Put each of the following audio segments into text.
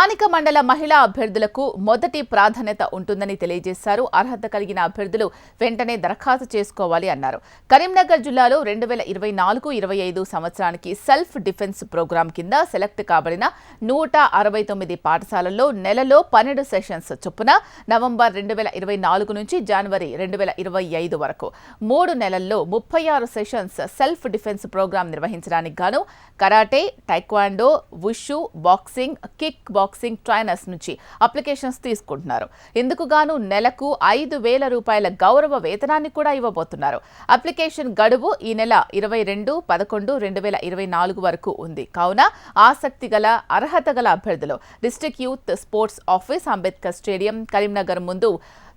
స్థానిక మండల మహిళా అభ్యర్థులకు మొదటి ప్రాధాన్యత ఉంటుందని తెలియజేశారు. అర్హత కలిగిన అభ్యర్థులు వెంటనే దరఖాస్తు చేసుకోవాలి అన్నారు. కరీంనగర్ జిల్లాలో 2024-25 సంవత్సరానికి సెల్ఫ్ డిఫెన్స్ ప్రోగ్రాం కింద సెలెక్ట్ కాబడిన 169 పాఠశాలల్లో నెలలో 12 సెషన్స్ చొప్పున నవంబర్ 2024 నుంచి జనవరి 2025 వరకు 3 నెలల్లో 36 సెషన్స్ సెల్ఫ్ డిఫెన్స్ ప్రోగ్రాం నిర్వహించడానికి గాను karate, taekwondo, wushu, boxing, kick boxing trainers నుంచి అప్లికేషన్స్ తీసుకుంటున్నారు. ఇందుకు గాను నెలకు 5,000 రూపాయల గౌరవ వేతనాన్ని కూడా ఇవ్వబోతున్నారు. అప్లికేషన్ గడువు ఈ నెల 22/11/2024 వరకు ఉంది. కావున ఆసక్తి గల అర్హత గల అభ్యర్థులు district youth sports office, Ambedkar stadium, Karimnagar ముందు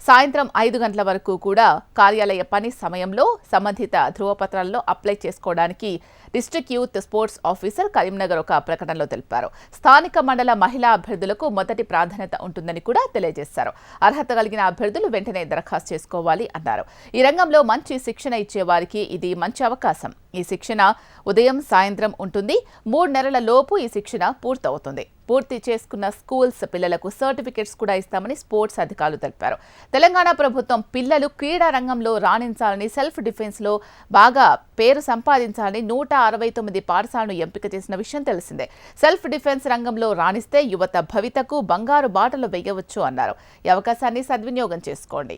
సాయంత్రం 5 గంటల వరకు కూడా కార్యాలయ పని సమయంలో సంబంధిత ధృవపత్రాల్లో అప్లై చేసుకోవడానికి district youth sports officer Karimnagar ఒక ప్రకటనలో తెలిపారు. స్థానిక మండల మహిళా అభ్యర్థులకు మొదటి ప్రాధాన్యత ఉంటుందని కూడా తెలియజేశారు. అర్హత కలిగిన అభ్యర్థులు వెంటనే దరఖాస్తు చేసుకోవాలి అన్నారు. ఈ రంగంలో మంచి శిక్షణ ఇచ్చే వారికి ఇది మంచి అవకాశం. ఈ శిక్షణ ఉదయం, సాయంత్రం ఉంటుంది. 3 నెలల లోపు ఈ శిక్షణ పూర్తవుతుంది. పూర్తి చేసుకున్న స్కూల్స్ పిల్లలకు సర్టిఫికెట్స్ కూడా ఇస్తామని స్పోర్ట్స్ అధికారులు తెలిపారు. తెలంగాణ ప్రభుత్వం పిల్లలు క్రీడా రంగంలో రాణించాలని, సెల్ఫ్ డిఫెన్స్లో బాగా పేరు సంపాదించాలని 169 పాఠశాలను ఎంపిక చేసిన విషయం తెలిసిందే. సెల్ఫ్ డిఫెన్స్ రంగంలో రాణిస్తే యువత భవితకు బంగారు బాటలు వేయవచ్చు అన్నారు. ఈ అవకాశాన్ని సద్వినియోగం చేసుకోండి.